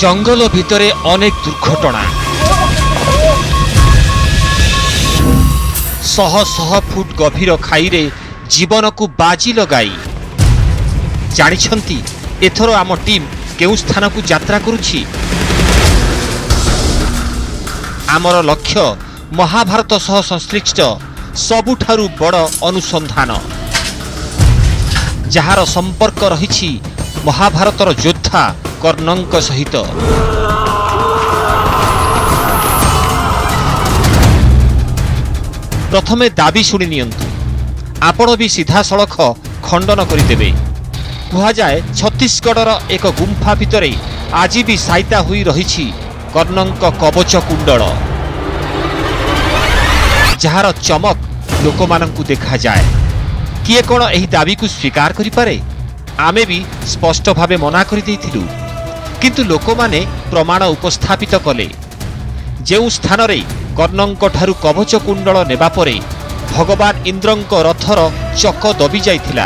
जंगल भितरे अनेक दुर्घटना शह शह फुट गभीर खाई जीवन को बाजी लगाई जानिछंती एथर आम टीम केउ स्थान को यात्रा करुछि। आमर लक्ष्य महाभारत सह संश्लिष्ट सबुठारु बड़ अनुसंधान जार संपर्क रहिछि महाभारतर योद्धा कर्णंक सहित। प्रथमे दाबी शुणी नियंतु आपण भी सीधा सड़क खंडन करदेवे। कहुए छत्तीसगढ़र एक गुंफा भितर आज भी साइता हुई रही कर्णंक कवच कुंडल जार चमक लोकमानंकु देखा जाए। किए कौन एही दाबी को स्वीकार करिपारे? आमे भी स्पष्ट भावे मना कर देइथिलु, किंतु लोकमाने प्रमाण उपस्थापित कले। जेउ स्थान रे कर्णंक ठारु कवच कुंडल नेबा परे भगवान इंद्रंक रथर चक दबी जाइथिला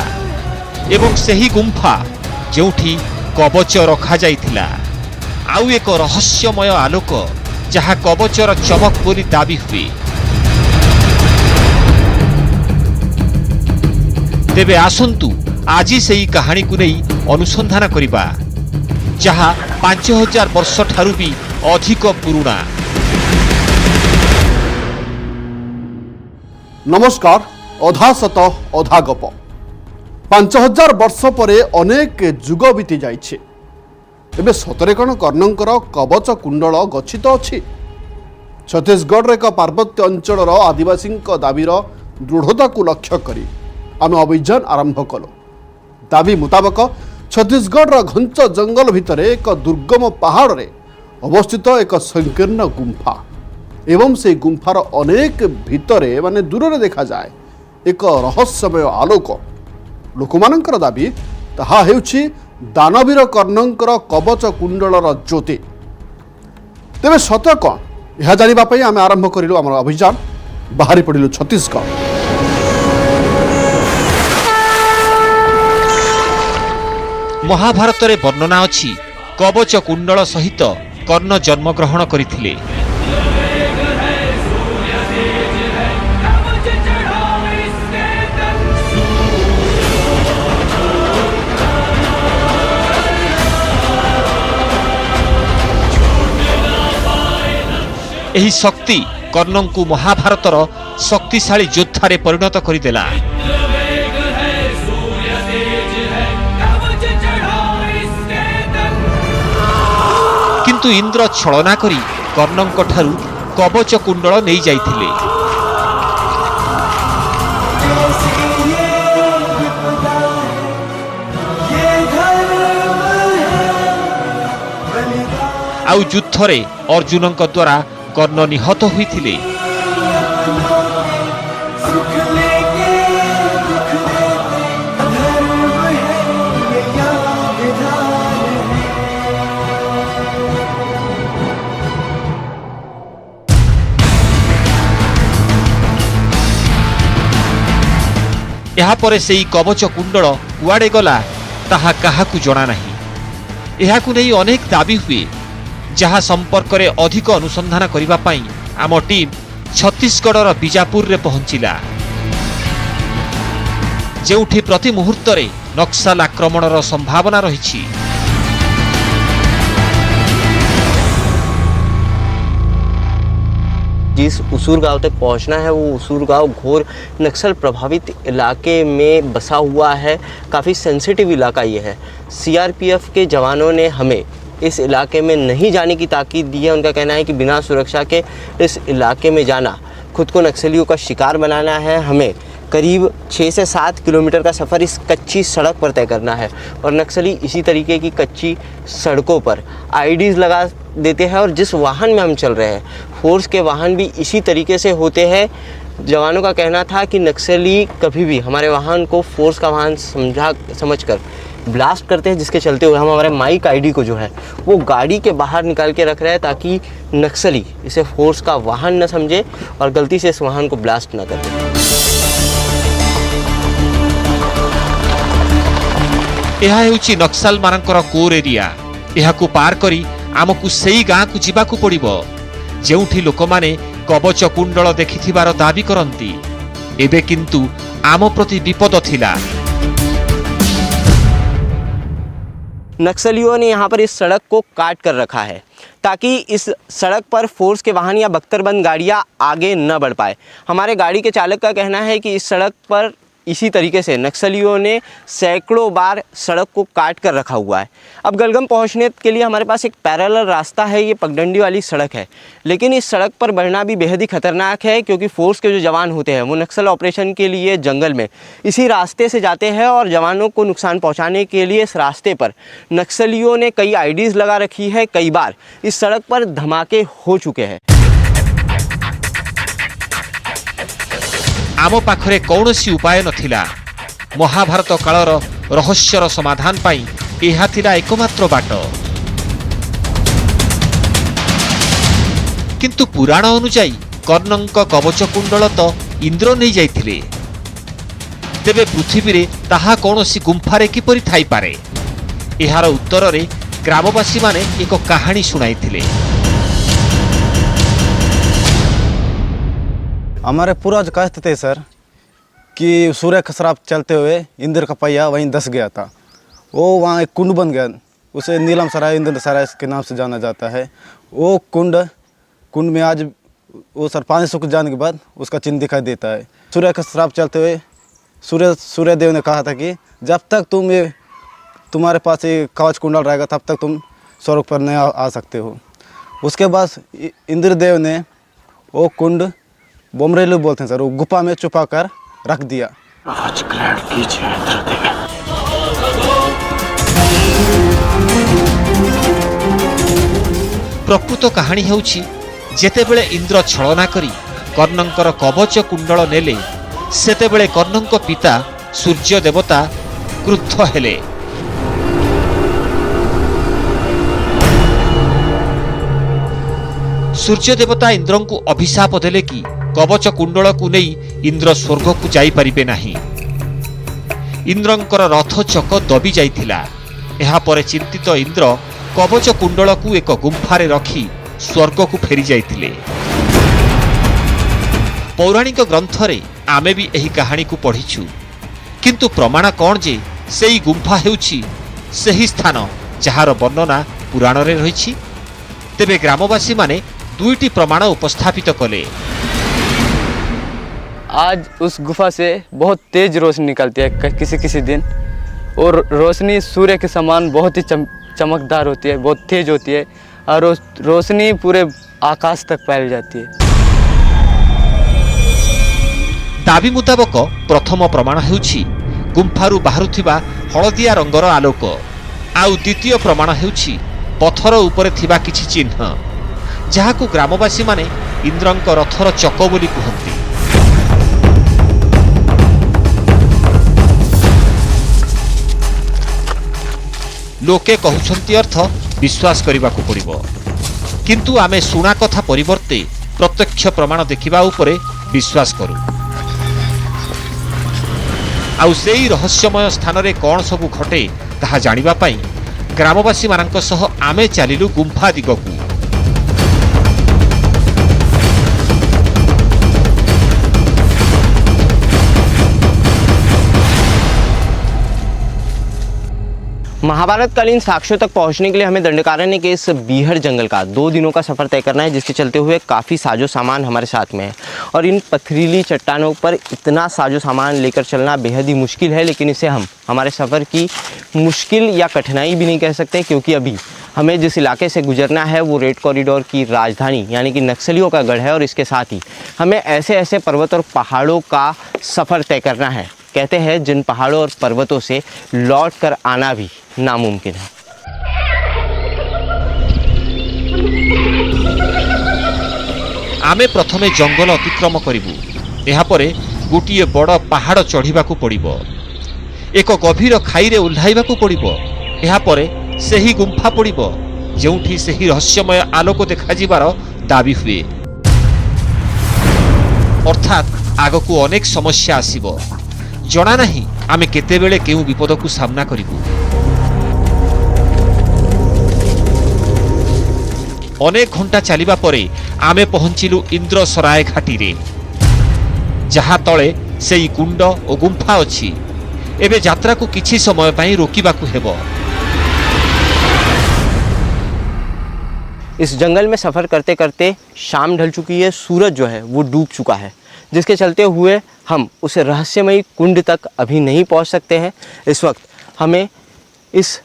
एवं सेही गुंफा जेउठी कवच रखा जाइथिला आउ एक रहस्यमय आलोक जहा कवचर चमक बोली दाबी हुए। तेबे आसंतु आजी सेही कहानी को नहीं अनुसंधान करिबा जहा 5000 वर्ष ठारु भी अधिक पुराना। नमस्कार। अधा सत अधा गप 5000 वर्ष परे अनेक जुग बीती जाइछे। एबे सतरे कण कर्णंकर कवच कुंडल गच्छित अछि। छत्तीसगढ़ एक पार्वत्य अंचलर आदिवासी दाबीर दृढ़ता को लक्ष्य करी आम अभियान आरंभ कलु। दाबी मुताबक छत्तीसगढ़ घंच जंगल भितर एक दुर्गम पहाड़ रे अवस्थित एक संकीर्ण गुंफा एवं से गुंफार अनेक भितरे माने दूर रे देखा जाए एक रहस्यमय आलोक। लोकमानंकर दाबी ताहा हेउछि दानवीर कर्णंकर कवच कुंडलर ज्योति। तेबे सत कौन यह जानिबा पई आमे आरंभ करिलु हमर अभियान। बाहरी पड़िलु छत्तीसगढ़। महाभारत रे वर्णना अछि कवच कुंडल सहित कर्ण जन्मग्रहण करिथिले। एही शक्ति कर्णंकु महाभारतर शक्तिशाली योद्धारे परिणत करिदेला। किंतु इंद्र छलना करी कर्णंक ठारु कवच कुंडल नहीं जाइथिले। आउ युद्धरे अर्जुनंक द्वारा कर्ण निहत होइथिले। यहाँ परे सेई कवच कुंडल कुआडे गला ताहा काहाकू जଣା नाही। एहाकू नहीं अनेक दाबी हुए जहाँ संपर्क रे अधिक अनुसंधान करिबा पई आम टीम छत्तीसगढ़र बीजापुर रे पहुंचिला जेउठी प्रति मुहूर्त रे नक्सल आक्रमणर संभावना रहिछि। जिस उसूर गांव तक पहुंचना है वो उसूर गांव घोर नक्सल प्रभावित इलाके में बसा हुआ है। काफ़ी सेंसिटिव इलाका ये है। सीआरपीएफ के जवानों ने हमें इस इलाके में नहीं जाने की ताकीद दी है। उनका कहना है कि बिना सुरक्षा के इस इलाके में जाना खुद को नक्सलियों का शिकार बनाना है। हमें करीब 6 से 7 किलोमीटर का सफ़र इस कच्ची सड़क पर तय करना है और नक्सली इसी तरीके की कच्ची सड़कों पर आईडीज़ लगा देते हैं और जिस वाहन में हम चल रहे हैं फोर्स के वाहन भी इसी तरीके से होते हैं। जवानों का कहना था कि नक्सली कभी भी हमारे वाहन को फोर्स का वाहन समझकर ब्लास्ट करते हैं, जिसके चलते हुए हम हमारे माइक आईडी को जो है वो गाड़ी के बाहर निकाल के रख रहे हैं ताकि नक्सली इसे फोर्स का वाहन न समझे और गलती से इस वाहन को ब्लास्ट न कर दे। यह हेउची नक्सल मानकर कोर एरिया। यहाकू पार करी आमकु सेई गाँ को जीवाकु पड़िबो जेउठी लोकमाने कवच कुंडल देखिथिबार दाबी करंती। एबे किंतु आम प्रति विपद थिला। नक्सलियों ने यहाँ पर इस सड़क को काट कर रखा है ताकि इस सड़क पर फोर्स के वाहन या बख्तरबंद गाड़ियाँ आगे न बढ़ पाए। हमारे गाड़ी के चालक का कहना है कि इस सड़क पर इसी तरीके से नक्सलियों ने सैकड़ों बार सड़क को काट कर रखा हुआ है। अब गलगम पहुंचने के लिए हमारे पास एक पैरेलल रास्ता है, ये पगडंडी वाली सड़क है, लेकिन इस सड़क पर बढ़ना भी बेहद ही खतरनाक है क्योंकि फोर्स के जो जवान होते हैं वो नक्सल ऑपरेशन के लिए जंगल में इसी रास्ते से जाते हैं और जवानों को नुकसान पहुँचाने के लिए इस रास्ते पर नक्सलियों ने कई IDs लगा रखी है। कई बार इस सड़क पर धमाके हो चुके हैं। आम पाखरे कौनसी उपाय नथिला। महाभारत कालर रहस्यर समाधान पाई एहा थिला एकमात्र बाट। किंतु पुराण अनुजाई कर्णंक कवच कुंडल तो इंद्र नहीं जाइथिले। तेबे पृथ्वी रे ताहा कौनसी गुंफारे किपरि थाई पारे? एहार उत्तर रे ग्रामवासी माने एक कहानी सुनाइथिले। हमारे पूर्वज कहते थे सर कि सूर्य का श्राप चलते हुए इंद्र का पहिया वहीं धंस गया था। वो वहाँ एक कुंड बन गया, उसे नीलम सराय इंद्र सराय के नाम से जाना जाता है। वो कुंड में आज वो सर पानी सूख जाने के बाद उसका चिन्ह दिखाई देता है। सूर्य का श्राप चलते हुए सूर्य देव ने कहा था कि जब तक तुम्हारे पास ये कवच कुंडल रहेगा तब तक तुम स्वर्ग पर नहीं आ सकते हो। उसके बाद इंद्रदेव ने वो कुंड बोमरेलू बोलते हैं सर, वो गुफा में छुपा कर रख दिया। आज ग्रहण कीजिए इंद्रदेव। प्रकृत कहानी हेउछि जेतेबेले इंद्र छलना करी कर्णंकर कवच कुंडल नेले सेतेबेले कर्णंक पिता सूर्य देवता क्रुद्ध हेले। सूर्य देवता इंद्र को अभिशाप देले कि कवच कुंडल को नहीं इंद्र स्वर्ग को जाई परिबे नाही। इंद्रंकर रथ चक दबी जाइथिला। एहा परे चिंतित इंद्र कवच कुंडल को एक गुंफारे रखी स्वर्ग को फेरी जाइथिले। पौराणिक ग्रंथरे आमे भी एही कहानी को पढ़िछु, किंतु प्रमाण कौन जे सेई गुंफा हेउछि सेही स्थान जहार वर्णना पुराण रे रहिछि। तेबे ग्रामवासी माने दुईटी प्रमाण उपस्थापित कले। आज उस गुफा से बहुत तेज रोशनी निकलती है किसी दिन, और रोशनी सूर्य के समान बहुत ही चमकदार होती है, बहुत तेज होती है, और रोशनी पूरे आकाश तक फैल जाती है। दाबी मुताबक प्रथम प्रमाण हेउछि गुंफारू बाहरुथिबा हळदिया रंगर आलोक। आउ द्वितीय प्रमाण हेउछि पत्थर उपरे थिबा किछि चिन्ह, जहाकू ग्रामवासी माने इंद्रंक रथर चक बोली कहନ୍ତି। लोके कहउछंती अर्थ विश्वास करिबाकू पड़िबो, किंतु आमे सुना कथा परिवर्ते प्रत्यक्ष प्रमाण देखिबा उपरे विश्वास करू। आउ सेई रहस्यमय स्थान रे कोन सबु घटे ताहा जानिबा पई ग्रामवासी मानक सह आमे चालिलु गुंफा दिगकू। महाभारत कालीन साक्ष्यों तक पहुंचने के लिए हमें दंडकारण्य के इस बीहड़ जंगल का 2 दिनों का सफ़र तय करना है, जिसके चलते हुए काफ़ी साजो सामान हमारे साथ में है। और इन पथरीली चट्टानों पर इतना साजो सामान लेकर चलना बेहद ही मुश्किल है, लेकिन इसे हम हमारे सफ़र की मुश्किल या कठिनाई भी नहीं कह सकते, क्योंकि अभी हमें जिस इलाके से गुजरना है वो रेड कॉरिडोर की राजधानी यानी कि नक्सलियों का गढ़ है, और इसके साथ ही हमें ऐसे ऐसे पर्वत और पहाड़ों का सफ़र तय करना है। कहते हैं जिन पहाड़ों और पर्वतों से लौट कर आना भी नामुमकिन है। आमे प्रथमे जंगल अतिक्रम करिबु, एहा परे गोटिए बड़ पहाड़ चढ़िबाकू पड़िबो, एक गभीर खाई रे उल्हाइबाकू पड़िबो, एहा परे सेही गुंफा पड़िबो जेउठी सेही रहस्यमय आलोक देखा जिबार दाबी हुए। अर्थात आगकू अनेक समस्या आसीबो, जना नाही आमे केतेबेले केउ विपद को सामना करिबु। अनेक घंटा चलिबा परे आमे पहुंचिलु इंद्रसराय घाटी रे, जहा तळे सेई कुंड ओ गुंफा अछि। एबे यात्रा को किछि समय पई रोकिबाकु हेबो। इस जंगल में सफ़र करते करते शाम ढल चुकी है, सूरज जो है वो डूब चुका है, जिसके चलते हुए हम उस रहस्यमयी कुंड तक अभी नहीं पहुंच सकते हैं। इस वक्त हमें इस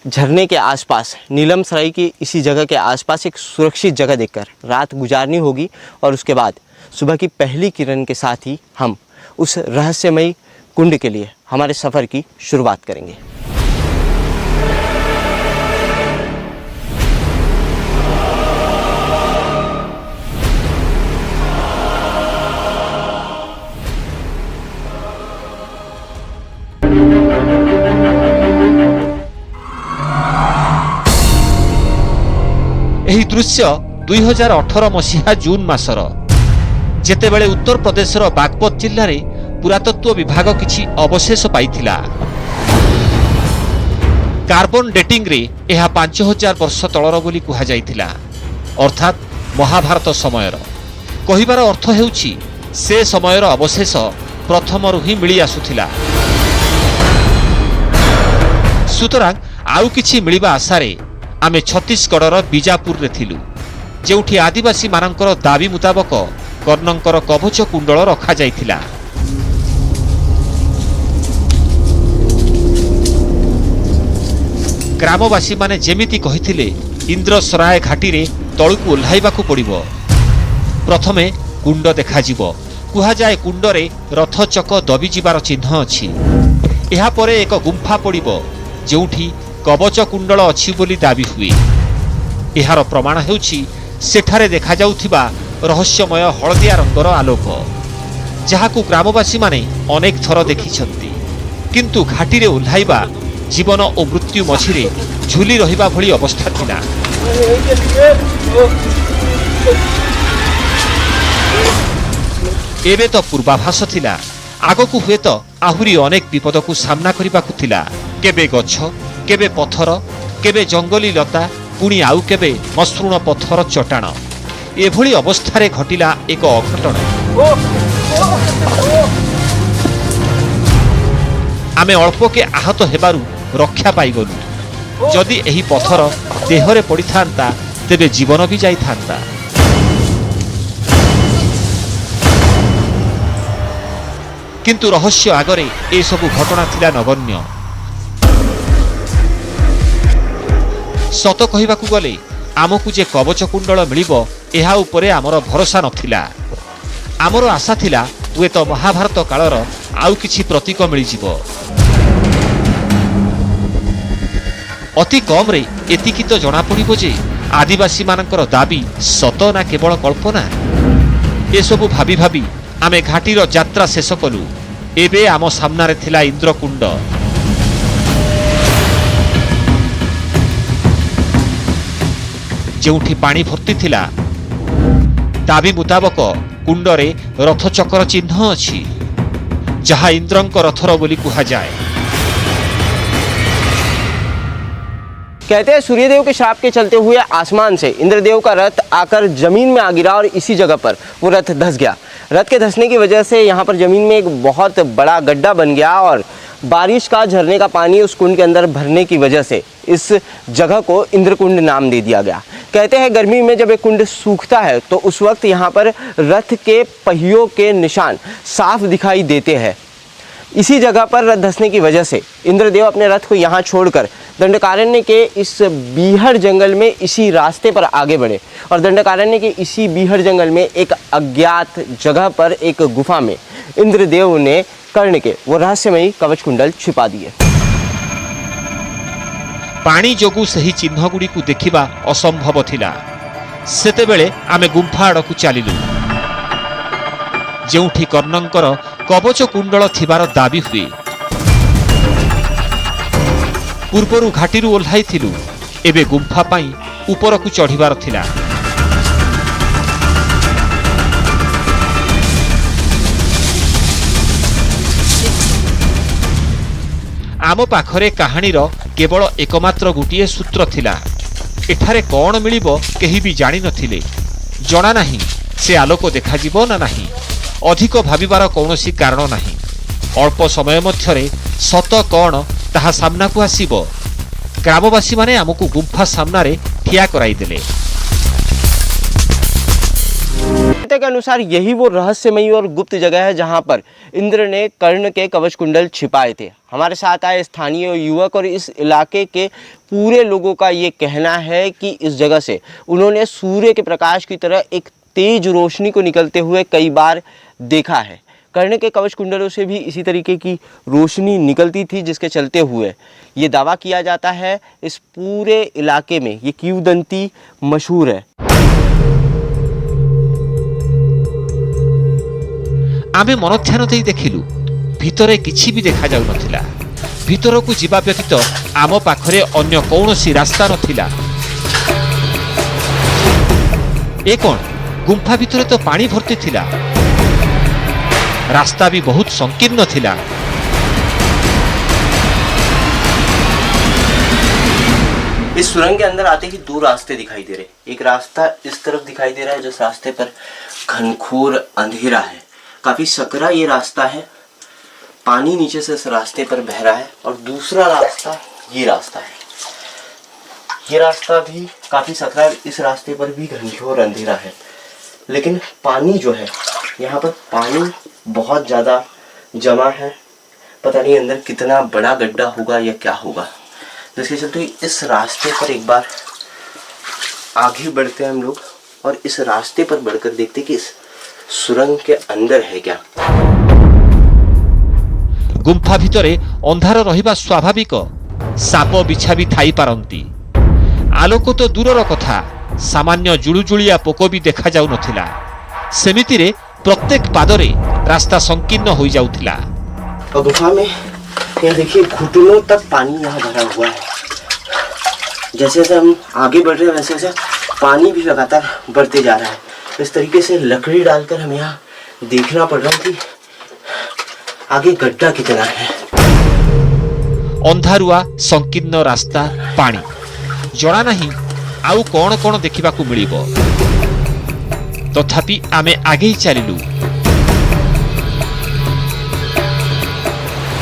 झरने के आसपास, नीलम सराय की इसी जगह के आसपास एक सुरक्षित जगह देखकर रात गुजारनी होगी और उसके बाद सुबह की पहली किरण के साथ ही हम उस रहस्यमयी कुंड के लिए हमारे सफ़र की शुरुआत करेंगे। ଏହି ଦୃଶ୍ୟ 2018 ମସିହା ଜୁନ୍ ମାସର, ଯେତେବେଳେ ଉତ୍ତର ପ୍ରଦେଶର ବାଗପତ ଜିଲ୍ଲାରେ ପୁରାତତ୍ତ୍ୱ ବିଭାଗ କିଛି ଅବଶେଷ ପାଇଥିଲା। କାର୍ବନ ଡେଟିଂରେ ଏହା 5000 ବର୍ଷ ତଳର ବୋଲି କୁହାଯାଇଥିଲା, ଅର୍ଥାତ୍ ମହାଭାରତ ସମୟର। କହିବାର ଅର୍ଥ ହେଉଛି ସେ ସମୟର ଅବଶେଷ ପ୍ରଥମରୁ ହିଁ ମିଳି ଆସୁଥିଲା। ସୁତରାଂ ଆଉ କିଛି ମିଳିବା ଆଶାରେ आमे छत्तीसगढ़र बीजापुर रे थिलु, जेउठी आदिवासी मानकर दाबी मुताबक कर्णंकर कवच कुंडल रखा जाइथिला। ग्रामवासी माने जेमिति कहिथिले इंद्रसराय घाटी रे तळुकु ओल्हाइबाकु पड़िबो। प्रथमे कुंड देखाजिबो। कुहा जाय कुंडरे रथचक दबी जिबार चिन्ह अछि। एहा परे एक गुंफा पड़िबो, जेउठी कवच कुंडल अछि बोली दाबी हुए। एहार प्रमाण हेउछि सेठारे देखा जाउथिबा रहस्यमय हळदिया रंगर आलोक, जहाकु ग्रामवासी माने अनेक थर देखिछन्ति। किंतु घाटी रे ओल्हाइबा जीवन और मृत्यु मझिरे झुली रहिबा भली अवस्था थिला। एबे तो पूर्वाभास थिला, आगकु हुए तो आहुरी अनेक विपद को सामना करिबाकु थिला। केबे गछ, केबे पथर, केबे जंगली लता, पुणी आउ केबे मसृण पथर चटाण। एभली अवस्थारे घटिला एक अघटन। आमे अल्पके आहत हेबारु रक्षा पाइगलु। जदि एही पथर देहरे पड़ी थांता तेबे जीवन भी जाई थांता। किंतु रहस्य आगरे ए सबु घटना थिला नगण्य। सत कहिबाकु गले आमकु जे कवच कुंडल मिलिबो एहा उपरे आमर भरोसा नथिला। आमर आशा थिला हुए तो महाभारत कालर आउ किछि प्रतीक मिलिजिबो। अति कम रे एतिकी तो जना पड़िबो जे आदिवासी मानकर दाबी सत ना केवल कल्पना। ए सबु भाबी भाबी आमे घाटीर यात्रा शेष कलु। एबे आम सामनारे थिला इंद्रकुंड। जेउठी पानी भर्ती थिला। दाबी मुताबक कुंडरे रथचक्र चिन्ह अछि, जहा इंद्रंक रथर बोली कुहा जाए। कहते हैं सूर्यदेव के श्राप के चलते हुए आसमान से इंद्रदेव का रथ आकर जमीन में आ गिरा और इसी जगह पर वो रथ धंस गया। रथ के धंसने की वजह से यहाँ पर जमीन में एक बहुत बड़ा गड्ढा बन गया और बारिश का झरने का पानी उस कुंड के अंदर भरने की वजह से इस जगह को इंद्रकुंड नाम दे दिया गया। कहते हैं गर्मी में जब एक कुंड सूखता है तो उस वक्त यहाँ पर रथ के पहियों के निशान साफ दिखाई देते हैं। इसी जगह पर रथ धंसने की वजह से इंद्रदेव अपने रथ को यहाँ छोड़कर दंडकारण्य के इस बीहड़ जंगल में इसी रास्ते पर आगे बढ़े और दंडकारण्य के इसी बीहड़ जंगल में एक अज्ञात जगह पर एक गुफा में इंद्रदेव ने कर्ण के वो रहस्यमयी कवच कुंडल छिपा दिए। पानी जोगु सही चिन्ह गुड़ी को देखिबा असंभव थिला। सेतेबेले आमे गुंफा आड़कु चालिलु, जेउठी कर्णंकर कवच कुंडल थिबार दाबी हुए। पूर्वरु घाटीरु ओल्हाई थिलु, एबे गुंफा पाई उपरकु चढ़िबार थिला। आम पाखरे कहानीर केवल एकमात्र गोटिए सूत्र थिला, ଏଠାରେ କଣ ମିଳିବ କେହି ବି ଜାଣି ନଥିଲେ। ଜଣା ନାହିଁ ସେ ଆଲୋକ ଦେଖାଯିବ ନା ନାହିଁ। ଅଧିକ ଭାବିବାର କୌଣସି କାରଣ ନାହିଁ। ଅଳ୍ପ ସମୟ ମଧ୍ୟରେ ସତ କଣ ତାହା ସାମ୍ନାକୁ ଆସିବ। ଗ୍ରାମବାସୀମାନେ ଆମକୁ ଗୁମ୍ଫା ସାମ୍ନାରେ ଠିଆ କରାଇଦେଲେ। के अनुसार यही वो रहस्यमयी और गुप्त जगह है जहां पर इंद्र ने कर्ण के कवच कुंडल छिपाए थे। हमारे साथ आए स्थानीय युवक और इस इलाके के पूरे लोगों का ये कहना है कि इस जगह से उन्होंने सूर्य के प्रकाश की तरह एक तेज रोशनी को निकलते हुए कई बार देखा है। कर्ण के कवच कुंडलों से भी इसी तरीके की रोशनी निकलती थी, जिसके चलते हुए ये दावा किया जाता है इस पूरे इलाके में ये किंवदंती मशहूर है। आमे मनोध्यान देई देखिलु भितरे किछि भी देखा जाउ नथिला। भितरकू जिबा व्यतीत आम पाखरे अन्य कौनसी रास्ता नथिला। ए कोन गुंफा भितरे तो पानी भर्ती थिला। रास्ता भी बहुत संकीर्ण थिला। इस सुरंग के अंदर आते ही दो रास्ते दिखाई दे रहे। एक रास्ता इस तरफ दिखाई दे रहा है, जिस रास्ते पर घनघोर अंधेरा है, काफी सकरा ये रास्ता है, पानी नीचे से इस रास्ते पर बह रहा है। और दूसरा रास्ता ये रास्ता है, ये रास्ता भी काफी सकरा है, इस रास्ते पर भी घनघोर अंधेरा है। लेकिन पानी जो है यहाँ पर पानी बहुत ज्यादा जमा है। पता नहीं अंदर कितना बड़ा गड्ढा होगा या क्या होगा, जिसके चलते इस रास्ते पर एक बार आगे बढ़ते हैं हम लोग और इस रास्ते पर बढ़कर देखते कि इस सुरंग के अंदर है क्या। गुंफा भितरे अंधार रहिबा स्वाभाविक। साप बिछा भी थाई पारंती। आलोक तो दूरर कथा, सामान्य जुळुजुळिया पोक भी देखा जाउ नथिला। सेमितिरे प्रत्येक पादरे रास्ता संकीर्ण हो जाउथिला। और गुफा में यहाँ देखिए घुटनों तक पानी यहाँ भरा हुआ है। जैसे जैसे हम आगे बढ़ रहे हैं वैसे वैसे पानी भी लगातार बढ़ते जा रहा है। इस तरीके से लकड़ी डालकर हमें यहाँ देखना पड़ रहा है कि आगे गड्ढा कितना है। अंधारुआ संकीर्ण रास्ता, पानी, जणा नहीं आउ कौन कौन देखा मिलिबो। तथापि आमे आगे चलिलु।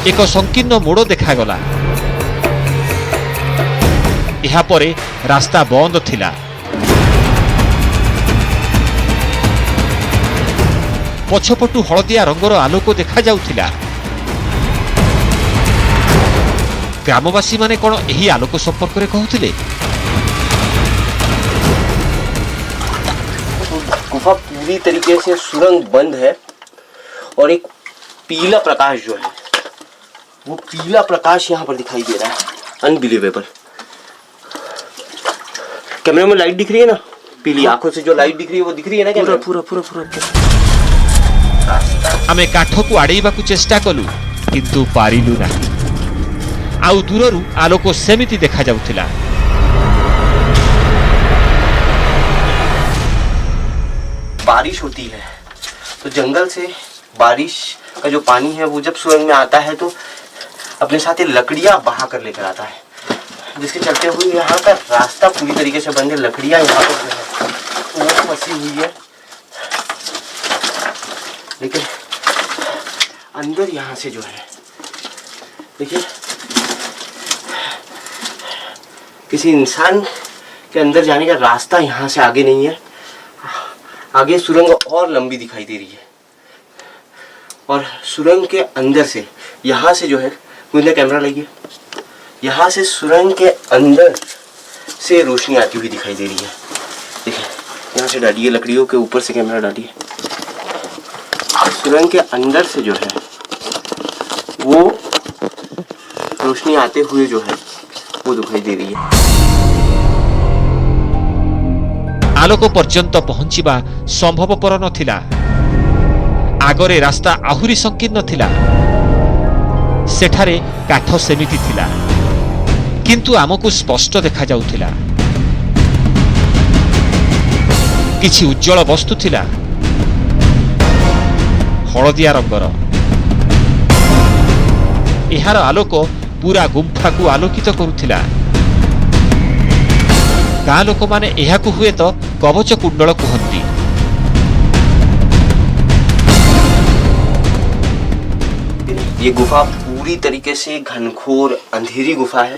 एक संकीर्ण मोड़ देखागला। यहाँ परे रास्ता बंद थिला। पछपटू हलदिया रंगर आलोक देखा जाउथिला। ग्रामवासी माने कोन एही आलोक संपर्क रे कहउथिले। गुफा पूरी तरीके से सुरंग बंद है और एक पीला प्रकाश जो है वो पीला प्रकाश यहाँ पर दिखाई दे रहा है। अनबिलीवेबल। कैमरे में लाइट दिख रही है ना, पीली आंखों से जो लाइट दिख रही है वो दिख रही है ना कैमरा? पूरा पूरा पूरा आमे काठ को आड़ेबा चेष्टा कलु, किंतु पारिलु नाही। आउ दूररू आलोक सेमिति देखा जाउथिला। बारिश होती है तो जंगल से बारिश का जो पानी है वो जब सुरंग में आता है तो अपने साथ ये लकड़ियां बहा कर लेकर आता है, जिसके चलते हुए यहाँ का रास्ता पूरी तरीके से बंद है। लकड़ियां यहाँ पर जो है वो फंसी हुई है, लेकिन अंदर यहाँ से जो है देखिए किसी इंसान के अंदर जाने का रास्ता यहाँ से आगे नहीं है। आगे सुरंग और लंबी दिखाई दे रही है और सुरंग के अंदर से यहाँ से जो है मुझे कैमरा लगी, यहाँ से सुरंग के अंदर से रोशनी आती हुई दिखाई दे रही है। देखिए यहाँ से डालिए, लकड़ियों के ऊपर से कैमरा डालिए। सुरंग के अंदर से जो है वो रोशनी आते हुए जो है वो दिखाई दे रही है। आलोक पर्यंत पहुंचीबा संभवपर नथिला। आगरे रास्ता आहुरी संकीर्ण थिला। सेठारे काठ सेमिति थिला, किंतु आमको स्पष्ट देखा जाउथिला। किछि उज्जवल वस्तु थिला, हलदिया रंगर। एहार आलोक पूरा गुंफा को आलोकित करुथिला। ଗାଁ ଲୋକମାନେ ଏହାକୁ ହୁଏତ କବଚ କୁଣ୍ଡଳ କୁହନ୍ତି। ये गुफा पूरी तरीके से घनघोर अंधेरी गुफा है।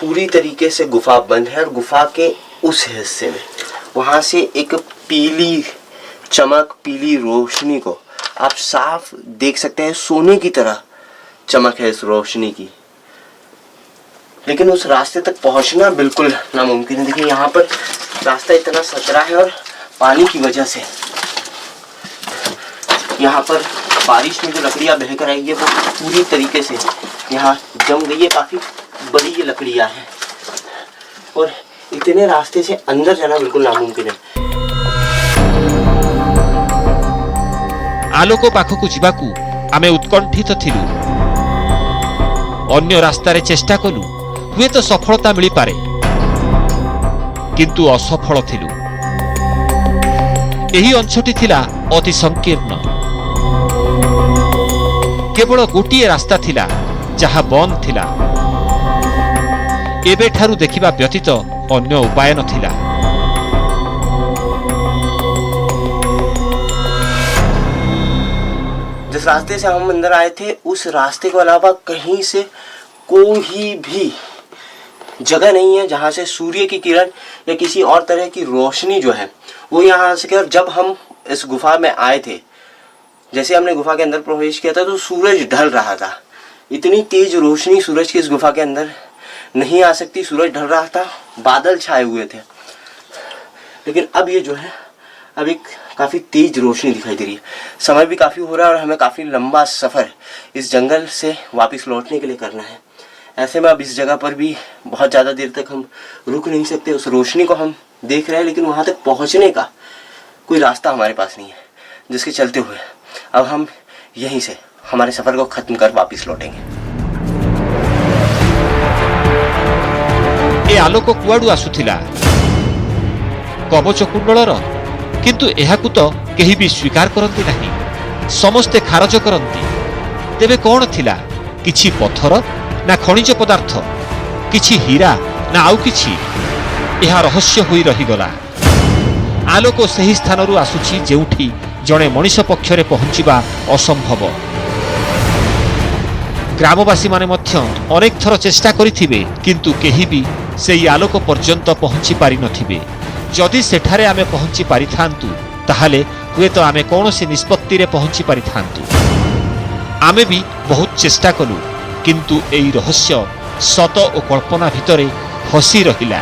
पूरी तरीके से गुफा बंद है और गुफा के उस हिस्से में वहां से एक पीली चमक, पीली रोशनी को आप साफ देख सकते हैं। सोने की तरह चमक है इस रोशनी की, लेकिन उस रास्ते तक पहुंचना बिल्कुल नामुमकिन है। देखिए यहाँ पर रास्ता इतना संकरा है और पानी की वजह से यहाँ पर बारिश में जो लकड़ियाँ बहकर आई है वो पूरी तरीके से यहाँ जम गई है। काफ़ी बड़ी ये लकड़ियाँ हैं और इतने रास्ते से अंदर जाना बिल्कुल नामुमकिन है। आलोक पाखकु जिबाकु आमे उत्कंठित थिलु। अन्य रास्तारे चेष्टा कलु, हुए तो सफलता मिली पारे, किंतु असफल थिलु। एही अंशटी थिला अति संकीर्ण। केवल गोटिए रास्ता थिला जहा बंद थिला। एबे ठारु देखिबा व्यतीत अन्य उपाय नथिला। जिस रास्ते से हम अंदर आए थे उस रास्ते के अलावा कहीं से कोई भी जगह नहीं है जहाँ से सूर्य की किरण या किसी और तरह की रोशनी जो है वो यहाँ आ सके। और जब हम इस गुफा में आए थे, जैसे हमने गुफा के अंदर प्रवेश किया था तो सूरज ढल रहा था। इतनी तेज रोशनी सूरज की इस गुफा के अंदर नहीं आ सकती। सूरज ढल रहा था, बादल छाए हुए थे, लेकिन अब ये जो है अब एक काफ़ी तेज रोशनी दिखाई दे रही है। समय भी काफ़ी हो रहा है और हमें काफ़ी लंबा सफ़र इस जंगल से वापस लौटने के लिए करना है। ऐसे में अब इस जगह पर भी बहुत ज़्यादा देर तक हम रुक नहीं सकते। उस रोशनी को हम देख रहे हैं, लेकिन वहाँ तक पहुँचने का कोई रास्ता हमारे पास नहीं है, जिसके चलते हुए अब हम यहीं से हमारे सफ़र को ख़त्म कर वापस लौटेंगे। ए आलोक कुआडू आसुथिला कवच कुंडलर, किंतु एहाकु तो केही भी स्वीकार करती नहीं। समस्ते खारज करती। तेबे कौन थिला? किछि पत्थर ना खनिज पदार्थ, किछि हीरा ना आउ किछि? एहा रहस्य होई रहीगला। आलोक सही स्थानरू आसुछि जेउठी जणे मनीष पक्षरे पहुंचिबा असंभव। ग्रामवासी माने मध्य अनेक थर चेष्टा करिथिबे, किंतु केही भी सेई आलोक पर्यंत पहुंची पारि नथिबे। जदि सेठारे आमे पहुंची पारिथांतु ताहाले हुए तो आमे कौनसी निष्पत्ति रे पहुंची पारिथांतु। आमे भी बहुत चेष्टा कलु, किंतु एई रहस्य सत और कल्पना भितरे हसी रहिला।